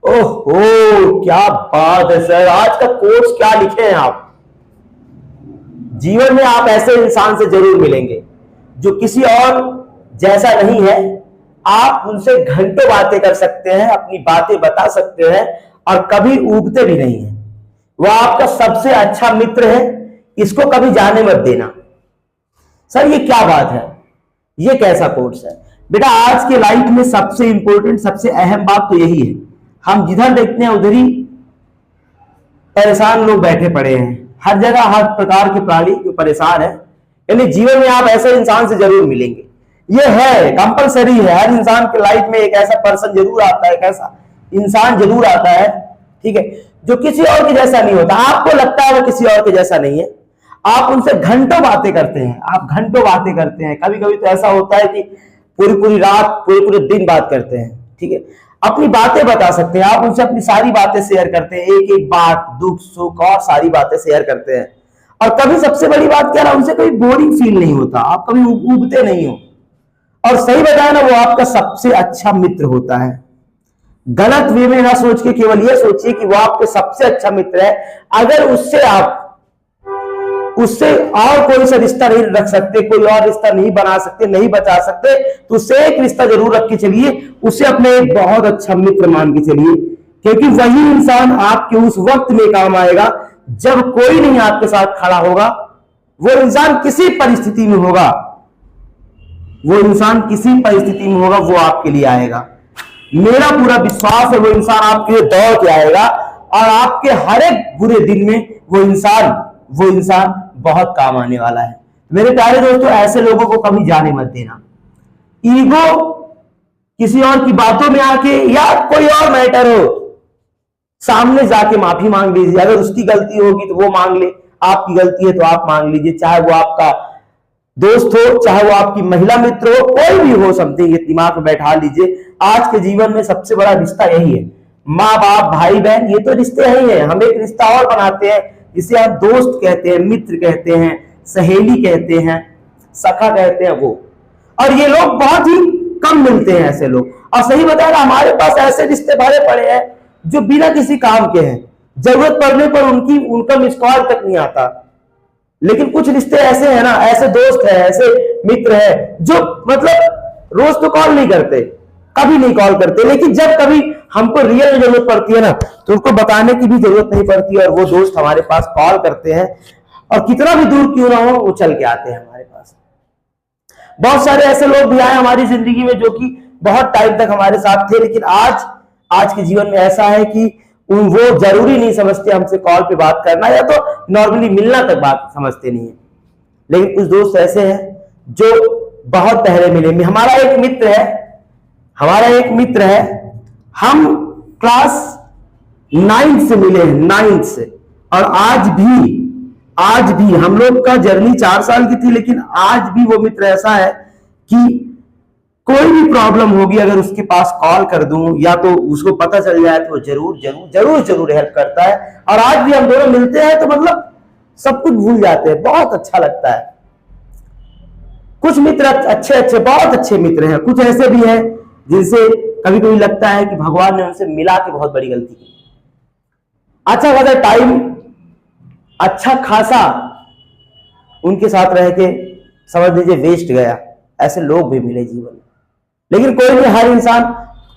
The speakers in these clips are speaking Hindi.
ओहो, क्या बात है सर, आज का कोट्स क्या लिखे हैं आप। जीवन में आप ऐसे इंसान से जरूर मिलेंगे जो किसी और जैसा नहीं है। आप उनसे घंटों बातें कर सकते हैं, अपनी बातें बता सकते हैं और कभी ऊबते भी नहीं है। वह आपका सबसे अच्छा मित्र है, इसको कभी जाने मत देना। सर ये क्या बात है, ये कैसा कोर्स है बेटा। आज के लाइफ में सबसे इंपॉर्टेंट, सबसे अहम बात तो यही है। हम जिधर देखते हैं उधर ही परेशान लोग बैठे पड़े हैं। हर जगह हर प्रकार के प्राणी जो परेशान है। यानी जीवन में आप ऐसे इंसान से जरूर मिलेंगे, ये है कंपलसरी है। हर इंसान के लाइफ में एक ऐसा पर्सन जरूर आता है, एक ऐसा इंसान जरूर आता है, ठीक है, जो किसी और के जैसा नहीं होता। आपको लगता है वो किसी और के जैसा नहीं है, आप उनसे घंटों बातें करते हैं, आप घंटों बातें करते हैं। कभी कभी तो ऐसा होता है कि पूरी पूरी रात, पूरे पूरे दिन बात करते हैं, ठीक है, अपनी बातें बता सकते हैं। आप उनसे अपनी सारी बातें शेयर करते हैं, एक एक बात, दुख सुख और सारी बातें शेयर करते हैं। और कभी सबसे बड़ी बात क्या है, उनसे कोई बोरिंग फील नहीं होता, आप कभी उबते नहीं हो। और सही बताया ना, वो आपका सबसे अच्छा मित्र होता है। गलत वे में ना सोच के केवल ये सोचिए कि वो आपके सबसे अच्छा मित्र है। अगर उससे और कोई सा रिश्ता नहीं रख सकते, कोई और रिश्ता नहीं बना सकते, नहीं बचा सकते, तो उससे एक रिश्ता जरूर रख के चलिए, उसे अपने एक बहुत अच्छा मित्र मान के चलिए। क्योंकि वही इंसान आपके उस वक्त में काम आएगा जब कोई नहीं आपके साथ खड़ा होगा। वो इंसान किसी परिस्थिति में होगा, वो इंसान किसी परिस्थिति में होगा, वो आपके लिए आएगा। मेरा पूरा विश्वास है वो इंसान आपके लिए दौड़ के आएगा और आपके हर एक बुरे दिन में वो इंसान बहुत काम आने वाला है। मेरे प्यारे दोस्तों, ऐसे लोगों को कभी जाने मत देना। ईगो किसी और की बातों में आके या कोई और मैटर हो, सामने जाके माफी मांग लीजिए। अगर उसकी गलती होगी तो वो मांग ले, आपकी गलती है तो आप मांग लीजिए। चाहे वो आपका दोस्त हो, चाहे वो आपकी महिला मित्र हो, कोई भी हो, समथिंग ये दिमाग में बैठा लीजिए। आज के जीवन में सबसे बड़ा रिश्ता यही है। माँ बाप, भाई बहन, ये तो रिश्ते ही है। हम एक रिश्ता और बनाते हैं जिसे आप दोस्त कहते हैं, मित्र कहते हैं, सहेली कहते हैं, सखा कहते हैं वो। और ये लोग बहुत ही कम मिलते हैं ऐसे लोग। और सही बताया, हमारे पास ऐसे रिश्ते भरे पड़े हैं जो बिना किसी काम के हैं, जरूरत पड़ने पर उनका मिस कॉल तक नहीं आता। लेकिन कुछ रिश्ते ऐसे हैं ना, ऐसे दोस्त है, ऐसे मित्र है जो मतलब रोज तो कॉल नहीं करते, कभी नहीं कॉल करते, लेकिन जब कभी हमको रियल में जरूरत पड़ती है ना, तो उनको बताने की भी जरूरत नहीं पड़ती और वो दोस्त हमारे पास कॉल करते हैं और कितना भी दूर क्यों ना हो वो चल के आते हैं हमारे पास। बहुत सारे ऐसे लोग भी आए हमारी जिंदगी में जो कि बहुत टाइम तक हमारे साथ थे, लेकिन आज के जीवन में ऐसा है कि वो जरूरी नहीं समझते हमसे कॉल पे बात करना, या तो नॉर्मली मिलना तक बात समझते नहीं है। लेकिन कुछ दोस्त ऐसे हैं जो बहुत पहले मिले। हमारा एक मित्र है, हम क्लास 9 से मिले हैं, 9 से, और आज भी हम लोग का जर्नी 4 साल की थी, लेकिन आज भी वो मित्र ऐसा है कि कोई भी प्रॉब्लम होगी अगर उसके पास कॉल कर दूं या तो उसको पता चल जाए तो जरूर हेल्प करता है। और आज भी हम दोनों मिलते हैं तो मतलब सब कुछ भूल जाते हैं, बहुत अच्छा लगता है। कुछ मित्र अच्छे बहुत अच्छे मित्र हैं, कुछ ऐसे भी हैं जिनसे कभी कभी लगता है कि भगवान ने उनसे मिला के बहुत बड़ी गलती की। अच्छा खासा टाइम, अच्छा खासा उनके साथ रह के समझ लीजिए वेस्ट गया। ऐसे लोग भी मिले जीवन में, लेकिन कोई भी, हर इंसान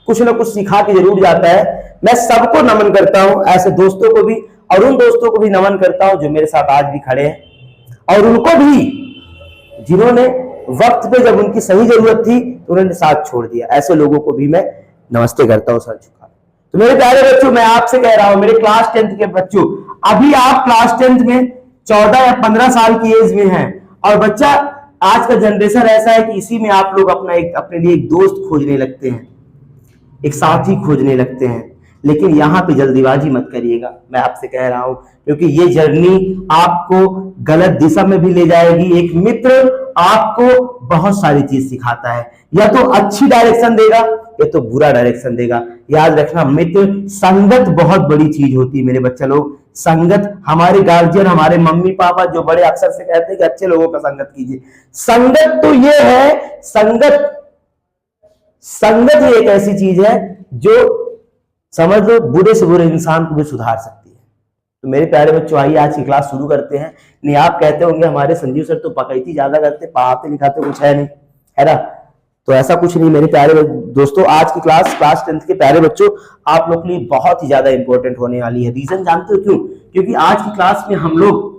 कुछ ना कुछ सिखा के जरूर जाता है। मैं सबको नमन करता हूं, ऐसे दोस्तों को भी, और उन दोस्तों को भी नमन करता हूं जो मेरे साथ आज भी खड़े हैं, और उनको भी जिन्होंने वक्त पे जब उनकी सही जरूरत थी तो उन्होंने साथ छोड़ दिया। ऐसे लोगों को भी मैं नमस्ते करता हूं, सर झुका। तो मेरे प्यारे बच्चों, मैं आपसे कह रहा हूं, मेरे क्लास 10th के बच्चों, अभी आप क्लास 10th में 14 या 15 साल की एज में हैं, और बच्चा आज का जनरेशन ऐसा है कि इसी में आप लोग अपने लिए एक दोस्त खोजने लगते हैं, एक साथी खोजने लगते हैं। लेकिन यहां पे जल्दीबाजी मत करिएगा, मैं आपसे कह रहा हूं, क्योंकि ये जर्नी आपको गलत दिशा में भी ले जाएगी। एक मित्र आपको बहुत सारी चीज सिखाता है, या तो अच्छी डायरेक्शन देगा या तो बुरा डायरेक्शन देगा। याद रखना, मित्र, संगत बहुत बड़ी चीज होती है मेरे बच्चे लोग। संगत, हमारे गार्जियन, हमारे मम्मी पापा जो बड़े अक्सर से कहते हैं कि अच्छे लोगों का संगत कीजिए। संगत तो ये है, संगत ये एक ऐसी चीज है जो समझ लो बुरे से बुरे इंसान को भी सुधार सकती है। तो मेरे प्यारे बच्चों, आइए आज की क्लास शुरू करते हैं। नहीं, आप कहते होंगे हमारे संजीव सर तो पकैती ज्यादा करते, पढ़ाते लिखाते कुछ है नहीं, है ना? तो ऐसा कुछ नहीं मेरे प्यारे दोस्तों। आज की क्लास 10th के प्यारे बच्चों आप लोग के लिए बहुत ही ज्यादा इंपॉर्टेंट होने वाली है। रीजन जानते हो क्यों? क्योंकि आज की क्लास में हम लोग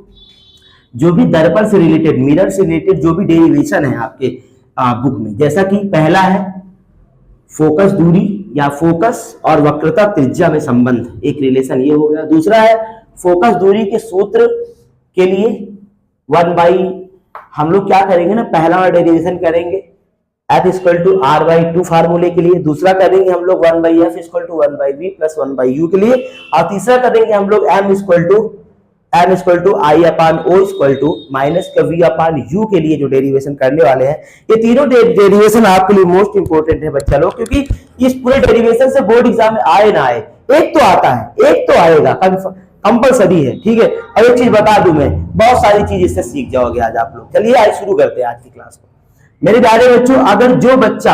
जो भी दर्पण से रिलेटेड, मिरर से रिलेटेड जो भी डेरिवेशन है आपके बुक में, जैसा कि पहला है फोकस दूरी या फोकस और वक्रता त्रिज्या में संबंध, एक रिलेशन ये हो गया। दूसरा है फोकस दूरी के सूत्र के लिए 1/, हम लोग क्या करेंगे ना, पहला वाला डेरिवेशन करेंगे F = R/2 फार्मूले के लिए। दूसरा करेंगे हम लोग 1/F = 1/V + 1/U के लिए। और तीसरा करेंगे हम लोग M = I/O -kV/U के लिए जो डेरिवेशन करने वाले हैं। ये तीनों डेरिवेशन आपके लिए मोस्ट इंपोर्टेंट है बच्चा लोग, क्योंकि इस पूरे डेरिवेशन से बोर्ड एग्जाम में आए ना आए, एक तो आता है, एक तो आएगा, कंपलसरी है, ठीक है। और एक चीज बता दूं मैं, बहुत सारी चीज इससे सीख जाओगे आज आप लोग। चलिए आज शुरू करते हैं आज की क्लास को। मेरे प्यारे बच्चों, अगर जो बच्चा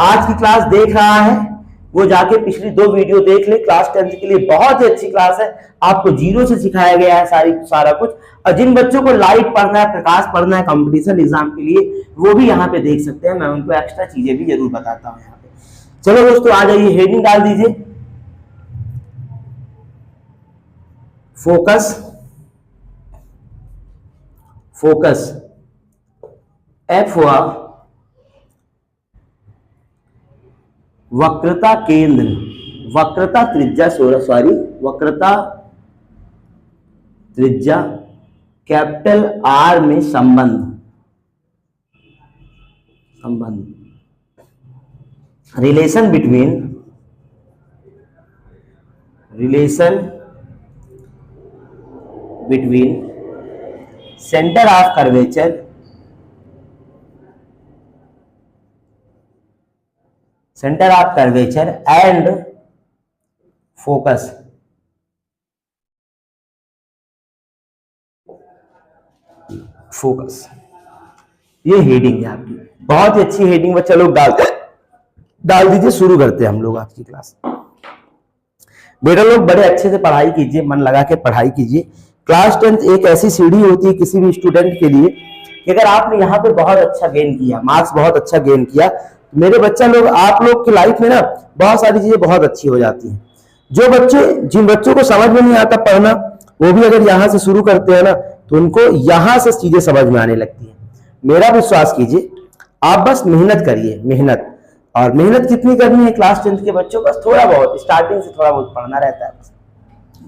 आज की क्लास देख रहा है वो जाके पिछली 2 वीडियो देख ले। क्लास 10th के लिए बहुत ही अच्छी क्लास है, आपको जीरो से सिखाया गया है सारा कुछ। और जिन बच्चों को लाइट पढ़ना है, प्रकाश पढ़ना है कंपटीशन एग्जाम के लिए, वो भी यहाँ पे देख सकते हैं। मैं उनको एक्स्ट्रा चीजें भी जरूर बताता हूँ यहाँ पे। चलो दोस्तों आ जाइए, हेडिंग डाल दीजिए, फोकस F हुआ वक्रता केंद्र, वक्रता त्रिज्या कैपिटल R में संबंध relation between centre of curvature and focus. ये हेडिंग है आपकी, बहुत ही अच्छी हेडिंग बच्चा लोग डाल दीजिए। शुरू करते हैं हम लोग आज की क्लास। बेटा लोग बड़े अच्छे से पढ़ाई कीजिए, मन लगा के पढ़ाई कीजिए। क्लास 10th एक ऐसी सीढ़ी होती है किसी भी स्टूडेंट के लिए कि अगर आपने यहाँ पे बहुत अच्छा गेन किया, मार्क्स बहुत अच्छा गेन किया, तो मेरे बच्चा लोग, आप लोग की लाइफ में ना बहुत सारी चीजें बहुत अच्छी हो जाती हैं। जिन बच्चों को समझ में नहीं आता पढ़ना, वो भी अगर यहाँ से शुरू करते हैं ना, तो उनको यहाँ से चीजें समझ में आने लगती हैं। मेरा विश्वास कीजिए, आप बस मेहनत करिए, मेहनत कितनी करनी है क्लास 10th के बच्चों को? बस थोड़ा बहुत, स्टार्टिंग से थोड़ा बहुत पढ़ना रहता है बस।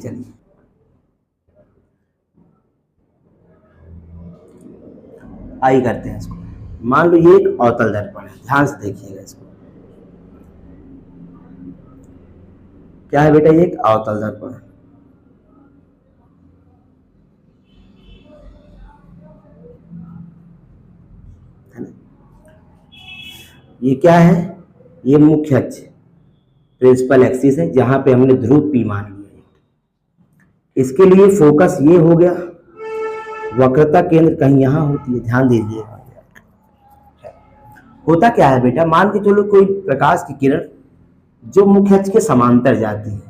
चलिए आई करते हैं इसको। मान लो ये एक अवतल दर्पण है, ध्यान से देखिएगा इसको। क्या है बेटा? ये एक अवतल दर्पण है ना। ये क्या है? ये मुख्य अक्ष, प्रिंसिपल एक्सिस है, जहां पे हमने ध्रुव P मान लिया। इसके लिए फोकस ये हो गया, वक्रता केंद्र कहीं यहां होती है, ध्यान दीजिएगा। होता क्या है बेटा, मान के चलो कोई प्रकाश की किरण जो मुख्य अक्ष के समांतर जाती है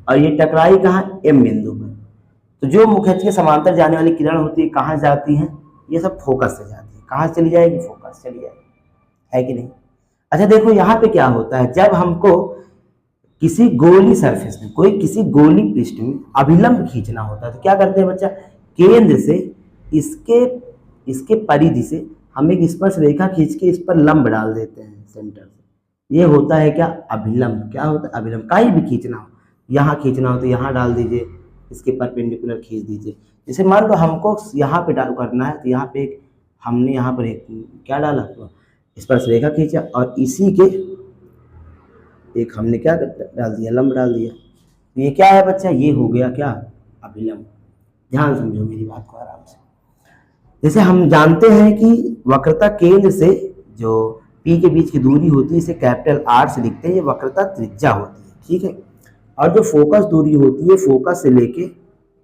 और ये टकराई कहाँ? M बिंदु पर। तो जो मुख्य अक्ष के समांतर जाने वाली किरण होती है कहाँ जाती है? ये सब फोकस से जाती है। कहाँ चली जाएगी? फोकस चली जाएगी, है कि नहीं? अच्छा देखो यहाँ पे क्या होता है, जब हमको किसी गोली सरफेस में, किसी गोली पृष्ठ में अभिलंब खींचना होता है, तो क्या करते हैं बच्चा? केंद्र से इसके परिधि से हम एक स्पर्श रेखा खींच के इस पर लंब डाल देते हैं सेंटर से। ये होता है क्या? अभिलंब। क्या होता है? अभिलंब। कहीं भी खींचना हो, यहाँ खींचना हो तो यहाँ डाल दीजिए, इसके परपेंडिकुलर खींच दीजिए। जैसे मान लो हमको यहाँ पे करना है, तो यहाँ पे हमने यहाँ पर एक क्या डाला? स्पर्श रेखा खींचा और इसी के एक हमने क्या डाल दिया? लंब डाल दिया। ये क्या है बच्चा? ये हो गया क्या? अभिलंब। ध्यान समझो मेरी बात को आराम से। जैसे हम जानते हैं कि वक्रता केंद्र से जो P के बीच की दूरी होती है, इसे कैपिटल R से लिखते हैं, ये वक्रता त्रिज्या होती है, ठीक है। और जो फोकस दूरी होती है, फोकस से लेके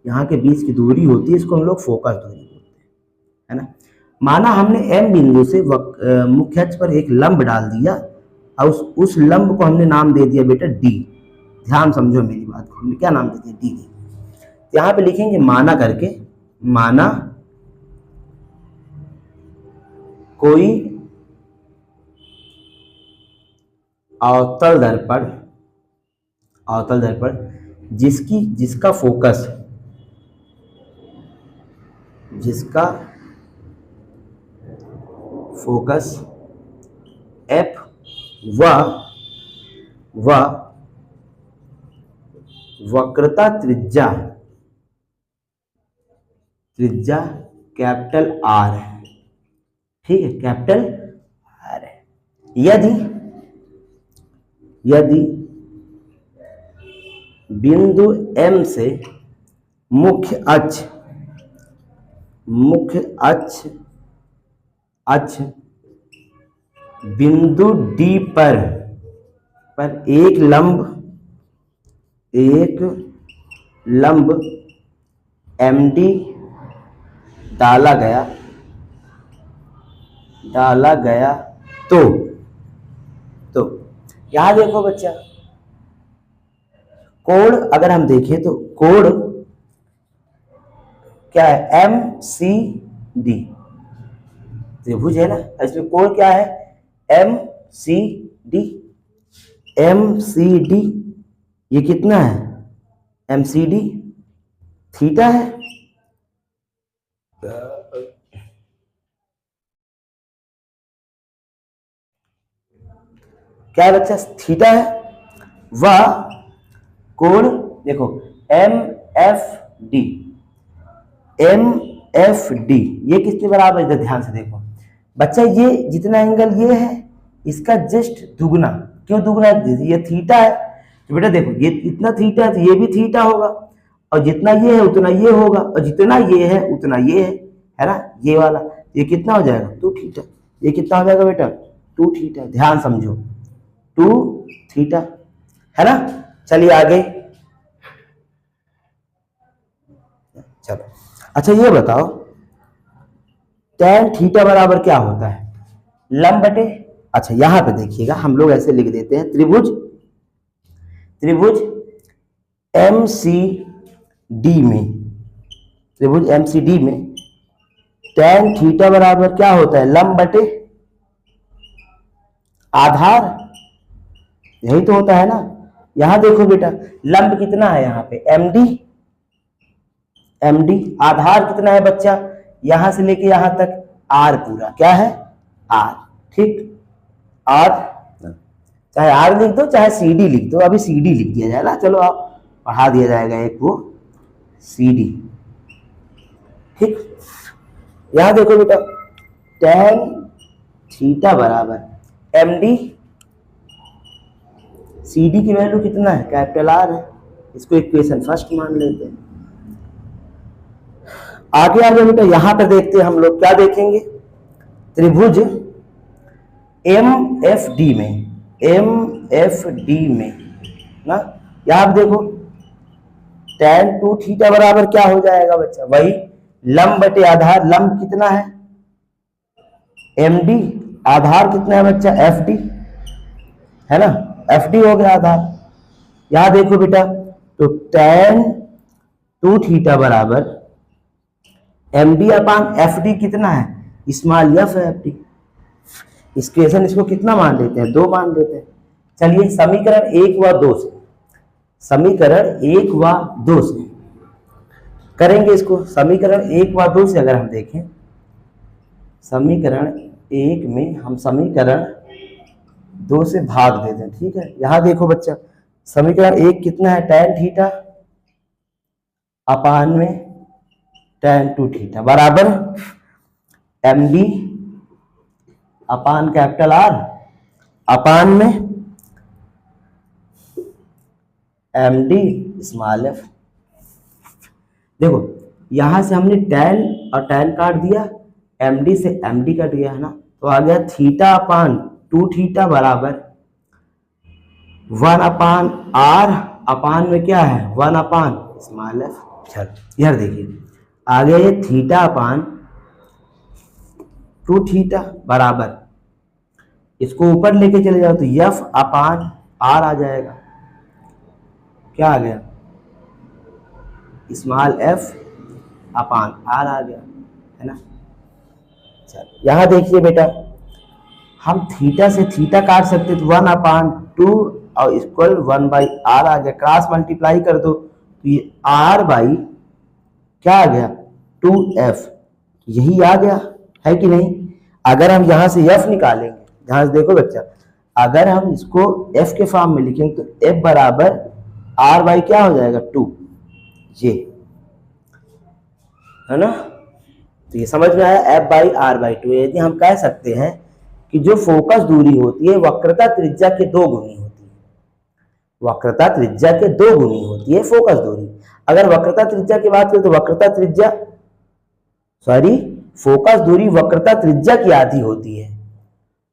यहाँ के बीच की दूरी होती है, इसको हम लोग फोकस दूरी बोलते हैं, है ना। माना हमने M बिंदु से मुख्य अक्ष पर एक लंब डाल दिया और उस लंब को हमने नाम दे दिया बेटा D। ध्यान समझो मेरी बात को, हमने क्या नाम देते हैं, डी डी। यहाँ पे लिखेंगे माना करके, माना कोई अवतल दर्पण, अवतल दर्पण जिसका फोकस, जिसका फोकस एफ व वक्रता त्रिज्या कैपिटल आर है, ठीक है, कैपिटल आर है। यदि बिंदु M से मुख्य अक्ष बिंदु D पर एक लंब MD डाला गया तो यहां देखो बच्चा, कोण अगर हम देखें तो कोण क्या है, MCD त्रिभुज है ना, इसमें कोण क्या है, MCD। ये कितना है, MCD थीटा है। क्या है बच्चा, थीटा है। वह कोण देखो MFD ये किसके बराबर, इधर ध्यान से देखो बच्चा, ये जितना एंगल ये है इसका जस्ट दुगना, क्यों दुगना, ये थीटा है तो बेटा देखो ये इतना थीटा है तो ये भी थीटा होगा, और जितना ये है उतना ये होगा, और जितना ये है उतना ये है ना, ये वाला, ये कितना हो जाएगा 2 थीटा, ये कितना हो जाएगा बेटा 2 थीटा। ध्यान समझो 2 थीटा है ना। चलिए आगे चलो, अच्छा ये बताओ tan थीटा बराबर क्या होता है, लंब बटे, अच्छा यहां पे देखिएगा हम लोग ऐसे लिख देते हैं, त्रिभुज MCD में tan थीटा बराबर क्या होता है, लंब बटे आधार, यही तो होता है ना। यहां देखो बेटा लंब कितना है, यहाँ पे MD, आधार कितना है बच्चा, यहां से लेके यहां तक R पूरा क्या है R, ठीक, R, चाहे R लिख दो चाहे CD लिख दो, अभी CD लिख दिया जाए ना, चलो आप पढ़ा दिया जाएगा एक वो CD, ठीक। यहां देखो बेटा tan थीटा बराबर MD, CD की वैल्यू कितना है, कैपिटल R है, इसको इक्वेशन फर्स्ट मान लेते हैं। आगे बेटा यहां पर देखते हैं हम लोग, क्या देखेंगे, त्रिभुज MFD में ना, यहां देखो tan 2 थीटा बराबर क्या हो जाएगा बच्चा, वही लंब बटे आधार, लंब कितना है MD, आधार कितना है बच्चा FD है ना, FD हो गया आधार। यहां देखो बेटा तो tan 2 थीटा बराबर MD अपान FD कितना है, स्मॉल f है FD, इक्वेशन इसको कितना मान लेते हैं, 2 मान लेते हैं। चलिए समीकरण 1 व 2 से, समीकरण 1 व 2 से करेंगे इसको। समीकरण 1 व 2 से अगर हम देखें, समीकरण 1 में हम समीकरण 2 से भाग देते हैं, ठीक है। यहां देखो बच्चा समीकरण 1 कितना है, tan थीटा अपान में tan 2 थीटा बराबर MD अपान कैपिटल R अपान में MD स्मॉल f। देखो यहां से हमने tan और tan काट दिया, MD से MD कट गया है ना, तो आ गया थीटा अपान 2 थीटा बराबर 1 अपान R अपान में क्या है 1 अपान स्मॉल f। चलो यार देखिए आगे ये थीटा अपान 2 थीटा बराबर, इसको ऊपर लेके चले जाओ तो f अपान R आ जाएगा, क्या आ गया, स्मॉल एफ अपान आर आ गया, है ना। चलो यहां देखिए बेटा, हम थीटा से थीटा काट सकते तो 1/2 और इक्वल 1/r आ गया, क्रॉस मल्टीप्लाई कर दो तो ये r बाई क्या आ गया 2f, यही आ गया, है कि नहीं। अगर हम यहां से f निकालेंगे, ध्यान से देखो बच्चा, अगर हम इसको f के फॉर्म में लिखेंगे तो f बराबर r बाई क्या हो जाएगा 2, ये है ना। तो ये समझ में आया, f बाई आर बाई 2। यदि हम कह सकते हैं कि जो फोकस दूरी होती है वक्रता त्रिज्या के 2 गुनी होती है, वक्रता त्रिज्या के 2 गुनी होती है फोकस दूरी। अगर वक्रता त्रिज्या की बात करें तो वक्रता त्रिज्या फोकस दूरी वक्रता त्रिज्या की आधी होती है,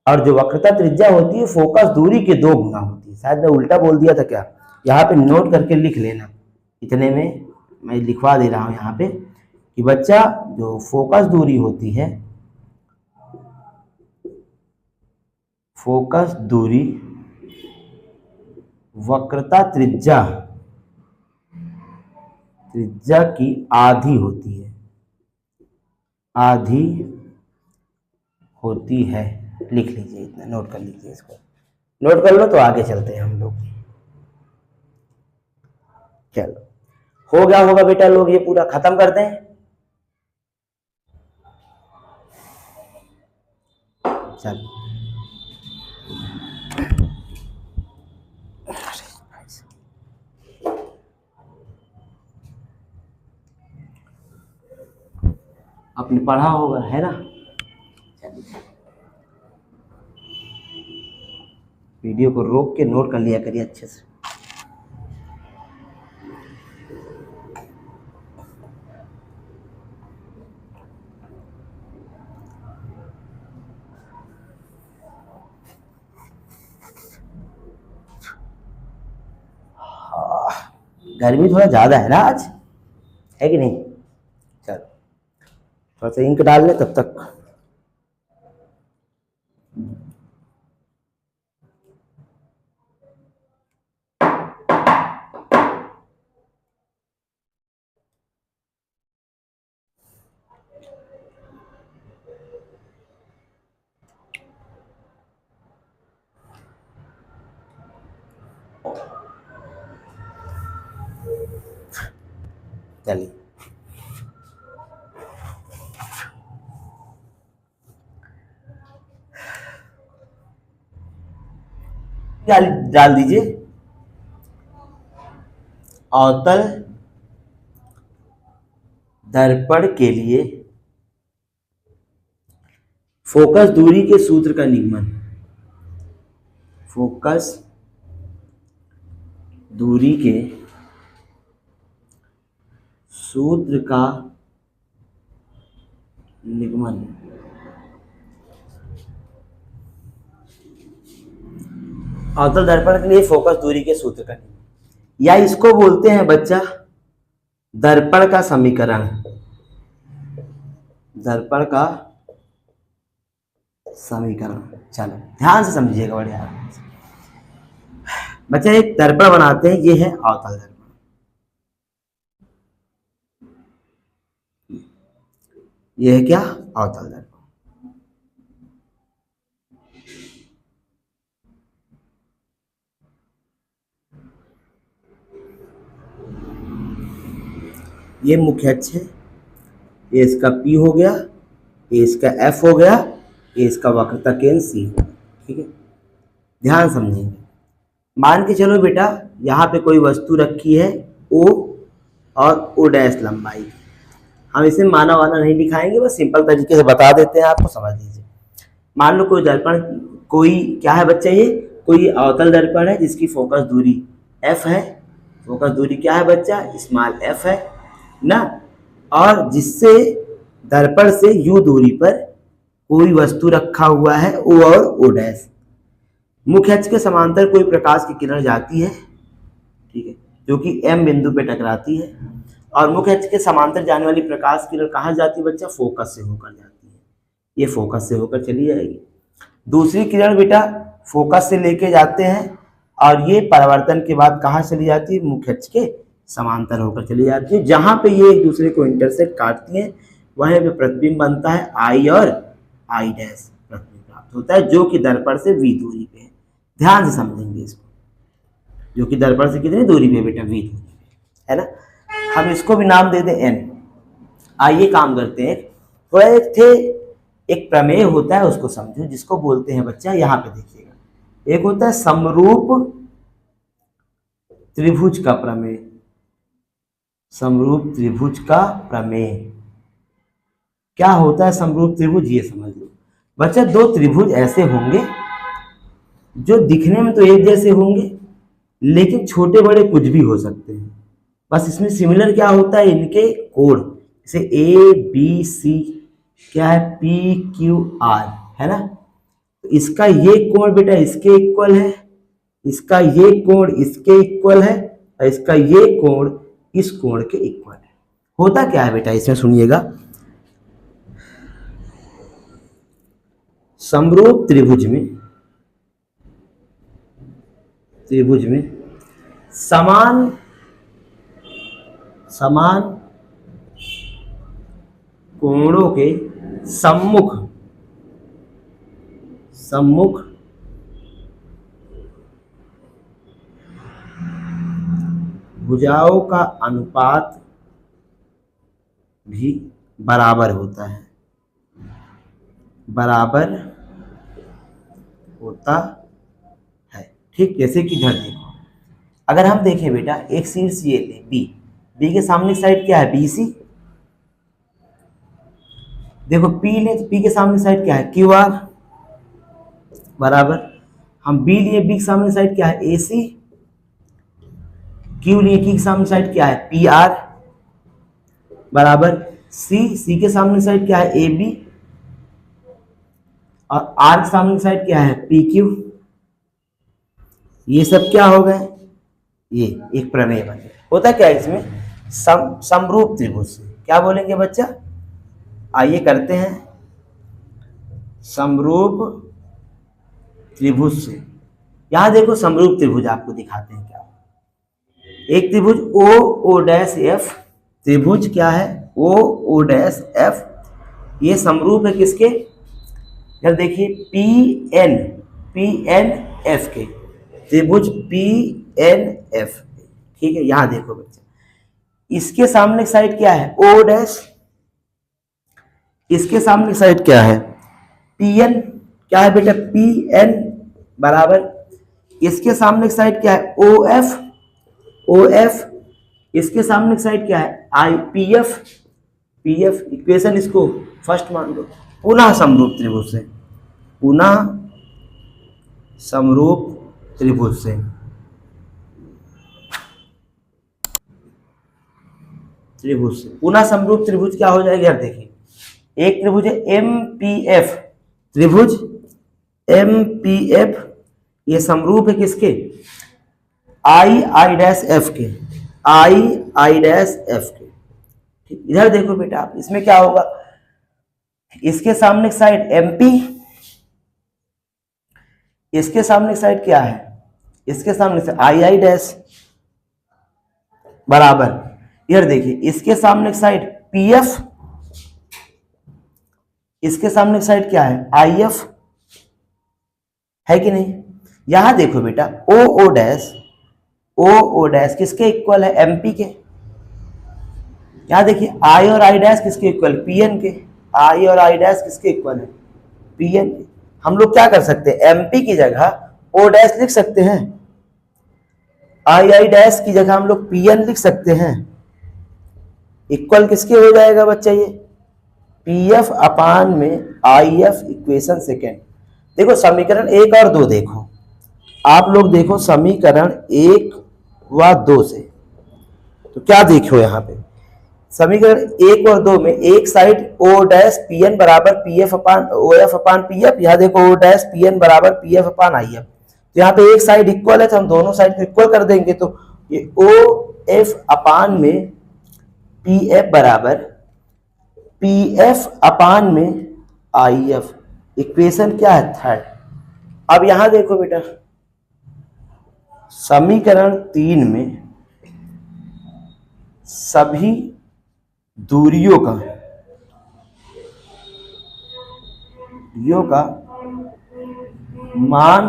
और जो वक्रता त्रिज्या होती है फोकस दूरी के 2 गुना होती है। शायद मैं उल्टा बोल दिया था क्या, यहाँ पे नोट करके लिख लेना, इतने में मैं लिखवा दे रहा हूं यहाँ पे कि बच्चा जो फोकस दूरी होती है, फोकस दूरी वक्रता त्रिज्या की आधी होती है, आधी होती है। लिख लीजिए, इतना नोट कर लीजिए, इसको नोट कर लो तो आगे चलते हैं हम लोग। चलो हो गया होगा बेटा, लोग ये पूरा खत्म कर दें। चलो आपने पढ़ा होगा, है ना। वीडियो को रोक के नोट कर लिया करिए अच्छे से। गर्मी थोड़ा ज्यादा है ना आज, है कि नहीं। चलो थोड़ा सा इंक डाल ले तब तक। चलिए डाल दीजिए, अवतल दर्पण के लिए फोकस दूरी के सूत्र का निगमन, फोकस दूरी के सूत्र का निगमन। अवतल दर्पण के लिए फोकस दूरी के सूत्र का निगमन, या इसको बोलते हैं बच्चा दर्पण का समीकरण, दर्पण का समीकरण। चलो ध्यान से समझिएगा बढ़िया बच्चा, एक दर्पण बनाते हैं, ये है अवतल दर्पण, ये है क्या अवतल दर्पण। ये मुख्य अक्ष है, ये इसका P हो गया, ये इसका F हो गया, ये इसका वक्रता केंद्र C हो गया, ठीक है। ध्यान समझेंगे, मान के चलो बेटा यहाँ पे कोई वस्तु रखी है O और O डैश लंबाई, हम इसे माना वाना नहीं दिखाएंगे, बस सिंपल तरीके से बता देते हैं, आपको समझ लीजिए। मान लो कोई दर्पण, कोई क्या है बच्चा, ये कोई अवतल दर्पण है जिसकी फोकस दूरी F है, फोकस दूरी क्या है बच्चा स्मॉल f है ना, और जिससे दर्पण से U दूरी पर कोई वस्तु रखा हुआ है O और O डैश, मुख्य अक्ष के समांतर कोई प्रकाश की किरण जाती है, ठीक है, जो कि M बिंदु पे टकराती है, और मुख्य अक्ष के समांतर जाने वाली प्रकाश किरण कहाँ जाती है बच्चा, फोकस से होकर जाती है, ये फोकस से होकर चली जाएगी। दूसरी किरण बेटा फोकस से लेके जाते हैं और ये परावर्तन के बाद कहाँ चली जाती है, मुख्य अक्ष के समांतर होकर चली जाती है। जहां पे ये एक दूसरे को इंटरसेक्ट काटती हैं वहीं पे प्रतिबिंब बनता है आई और आई डैश प्रतिबिंब प्राप्त होता है, जो कि दर्पण से v दूरी पे है। ध्यान से समझेंगे इसको, जो कि दर्पण से कितनी दूरी पे बेटा, v दूरी पे है ना। हम इसको भी नाम दे दें n। आइए काम करते हैं, थोड़ा एक प्रमेय होता है उसको समझो, जिसको बोलते हैं बच्चा, यहाँ पे देखिएगा, एक होता है समरूप त्रिभुज का प्रमेय। समरूप त्रिभुज का प्रमेय क्या होता है? समरूप त्रिभुज ये समझ लो बच्चा, दो त्रिभुज ऐसे होंगे जो दिखने में तो एक जैसे होंगे लेकिन छोटे बड़े कुछ भी हो सकते हैं। बस इसमें सिमिलर क्या होता है, इनके कोण, जैसे ए बी सी क्या है, पी क्यू आर है ना। तो इसका ये कोण बेटा इसके इक्वल है, इसका ये कोण इसके इक्वल है, और इसका ये कोण इस कोण के इक्वल है। होता क्या है बेटा इसमें सुनिएगा, समरूप त्रिभुज में समान कोणों के सम्मुख भुजाओं का अनुपात भी बराबर होता है, ठीक। जैसे कि इधर देखो, अगर हम देखें बेटा एक शीर्ष ये ले बी के सामने साइड क्या है, बी सी। देखो पी ले तो पी के सामने साइड क्या है, क्यू आर, बराबर। हम बी लिए, बी के सामने साइड क्या है, ए सी। क्यू लिए, क्यू के सामने साइड क्या है, पी आर, बराबर। सी के सामने साइड क्या है, ए बी। और आर के सामने साइड क्या है, पी क्यू। ये सब क्या हो गए, ये एक प्रमेय बन गया। होता क्या है इसमें, समरूप त्रिभुज से क्या बोलेंगे बच्चा, आइए करते हैं। समरूप त्रिभुज से, यहां देखो समरूप त्रिभुज आपको दिखाते हैं क्या। एक त्रिभुज ओ डैश एफ, त्रिभुज क्या है, ओ डैश एफ, ये समरूप है किसके, यार देखिए पी एन एफ के, त्रिभुज पी एन एफ, ठीक है। यहां देखो बच्चा, इसके सामने साइड क्या है, ओ डैश, इसके सामने साइड क्या है, पी एन, क्या है बेटा, पी एन, बराबर। इसके सामने साइड क्या है, ओ एफ, इसके सामने साइड क्या है, आई पी एफ, इक्वेशन इसको फर्स्ट मान लो। पुनः समरूप त्रिभुज से, पुनः समरूप त्रिभुज क्या हो जाएगा, यार देखिए, एक त्रिभुज है एम पी एफ, त्रिभुज एम पी एफ, ये समरूप है किसके, आई डैश एफ के, आई डैश एफ के, ठीक। इधर देखो बेटा आप, इसमें क्या होगा, इसके सामने साइड एमपी, इसके सामने साइड क्या है, इसके सामने से आई डैश, बराबर। इधर देखिए, इसके सामने साइड पीएफ, इसके सामने साइड क्या है, आईएफ, है कि नहीं। यहां देखो बेटा ओ डैश किसके इक्वल है, एमपी के। यहां देखिए आई और आई डैश किसके इक्वल, पीएन के। आई और आई डैश किसके इक्वल है, पीएन के। हम लोग क्या कर सकते हैं, एमपी की जगह ओ डैश लिख सकते हैं, आई डैश की जगह हम लोग पीएन लिख सकते हैं। इक्वल किसके हो जाएगा बच्चा, ये पीएफ अपान में आईएफ, इक्वेशन सेकेंड। देखो समीकरण 1 और 2 देखो, आप लोग देखो समीकरण 1 व 2 से, तो क्या देखो यहाँ पे, समीकरण 1 और 2 में एक side O dash P N बराबर P F upon O F upon P F, यहाँ देखो ओ डैश पी एन बराबर P F upon I F. तो यहाँ पे एक साइड इक्वल है तो हम दोनों साइड को इक्वल कर देंगे, तो ये ओ एफ अपान में पी एफ बराबर पी एफ अपान में आई एफ। इक्वेशन क्या है, थर्ड। अब यहां देखो बेटा, समीकरण 3 में सभी दूरियों का मान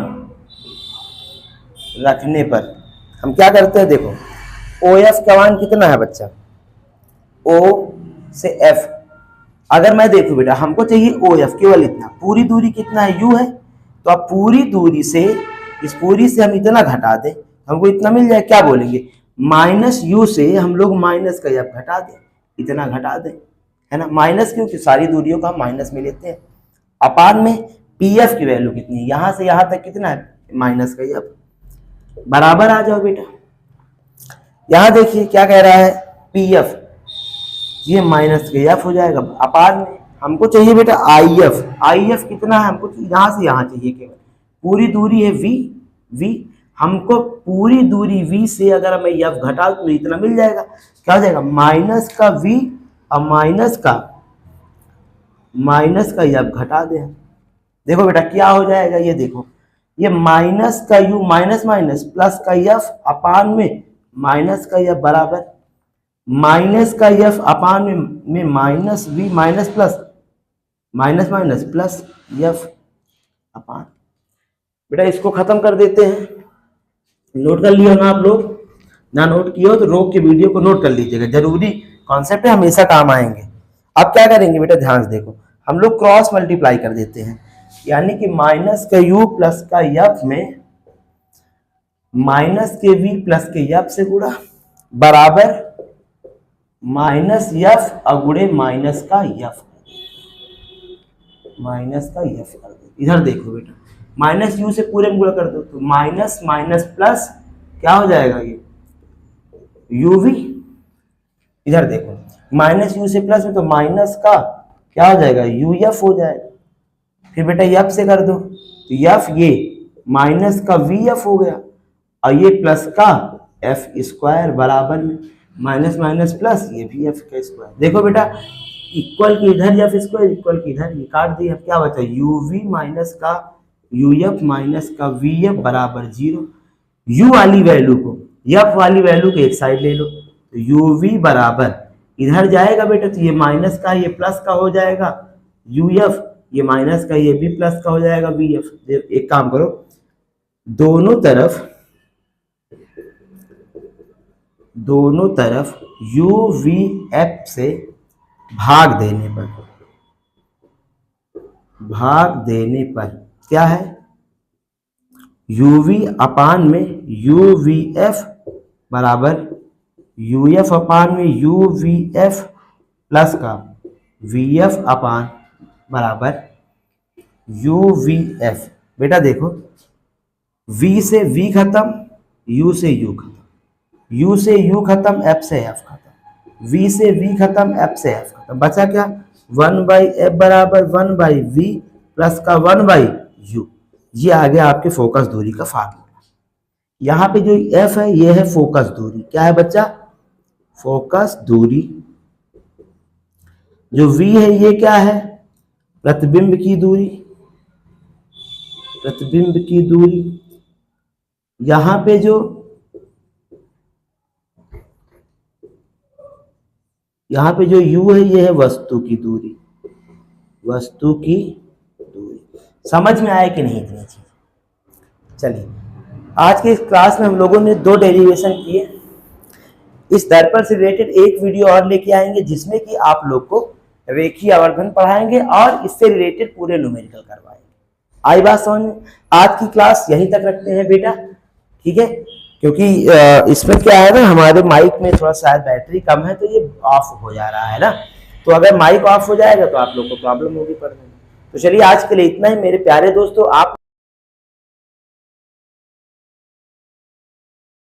रखने पर हम क्या करते हैं, देखो OF का मान कितना है बच्चा, O से F। अगर मैं देखूं बेटा, हमको चाहिए OF केवल इतना, पूरी दूरी कितना है, U है, तो आप पूरी दूरी से इस पूरी से हम इतना घटा दें, हमको इतना मिल जाए, क्या बोलेंगे, माइनस U से हम लोग माइनस का F घटा दें, इतना घटा दें, है ना, माइनस, क्योंकि सारी दूरियों का हम माइनस में लेते हैं। अपान में PF की वैल्यू कितनी है, यहां से यहां तक कितना है, माइनस का F, बराबर आ जाओ बेटा। यहां देखिए क्या कह रहा है, PF, ये माइनस के F हो जाएगा। अपार में हमको चाहिए बेटा IF कितना है, हमको यहां से यहां चाहिए, केवल पूरी दूरी है V, हमको पूरी दूरी V से अगर मैं F घटा तो इतना मिल जाएगा, क्या हो जाएगा, माइनस का V और माइनस का F घटा दे। देखो बेटा क्या हो जाएगा, ये देखो, ये माइनस का U माइनस माइनस प्लस का F अपान में माइनस का F बराबर माइनस का F अपान में minus V minus plus minus minus plus F अपान। बेटा इसको खत्म कर देते हैं, नोट कर लिया ना आप लोग, ना नोट किया हो तो रोक के वीडियो को नोट कर लीजिएगा, जरूरी कॉन्सेप्ट है, हमेशा काम आएंगे। अब क्या करेंगे बेटा, ध्यान से देखो, हम लोग क्रॉस मल्टीप्लाई कर देते हैं, यानी कि माइनस का U प्लस का F में माइनस के V प्लस के F से गुणा बराबर माइनस F अगुणे माइनस का F कर दो। इधर देखो बेटा, माइनस U से पूरे में गुणा कर दो तो माइनस माइनस प्लस क्या हो जाएगा, ये UV। इधर देखो माइनस U से प्लस में तो माइनस का क्या हो जाएगा, UF हो जाएगा। फिर बेटा F से कर दो तो F ये माइनस का VF हो गया और ये प्लस का F स्क्वायर बराबर में माइनस माइनस प्लस ये भी F का स्क्वायर। देखो बेटा इक्वल की इधर F स्क्वायर, इक्वल की इधर, ये काट दिए, क्या बचा, UV माइनस का UF माइनस का VF बराबर 0। U वाली वैल्यू को F वाली वैल्यू को एक साइड ले लो तो UV बराबर इधर जाएगा बेटा, तो ये माइनस का ये प्लस का हो जाएगा UF, ये माइनस का ये भी प्लस का हो जाएगा VF। एक काम करो, दोनों तरफ UVF से भाग देने पर क्या है, UV अपान में UVF बराबर UF अपान में UVF प्लस का VF अपान बराबर UVF। बेटा देखो V से V खत्म, U से U खत्म, U से U खत्म, F से F खत्म, V से V खत्म, F से F खत्म, बचा क्या, 1/F बराबर 1/V प्लस का 1/U। ये आ गया आपके फोकस दूरी का फार्मूला। यहाँ पे जो F है ये है फोकस दूरी, क्या है बच्चा, फोकस दूरी। जो V है ये क्या है, प्रतिबिंब की दूरी। यहाँ पे जो U है ये है वस्तु की दूरी। समझ में आए कि नहीं इतनी चीज। चलिए आज के इस क्लास में हम लोगों ने 2 डेरिवेशन किए। इस दर्पण से रिलेटेड एक वीडियो और लेके आएंगे जिसमें कि आप लोग को रेखीय आवर्धन पढ़ाएंगे और इससे रिलेटेड पूरे न्यूमेरिकल करवाएंगे। आई बात समझ में। आज की क्लास यहीं तक रखते हैं बेटा, ठीक है, क्योंकि इसमें क्या है ना, हमारे माइक में थोड़ा शायद बैटरी कम है तो ये ऑफ हो जा रहा है ना, तो अगर माइक ऑफ हो जाएगा तो आप लोग को प्रॉब्लम होगी पढ़ने में। तो चलिए आज के लिए इतना ही मेरे प्यारे दोस्तों। आप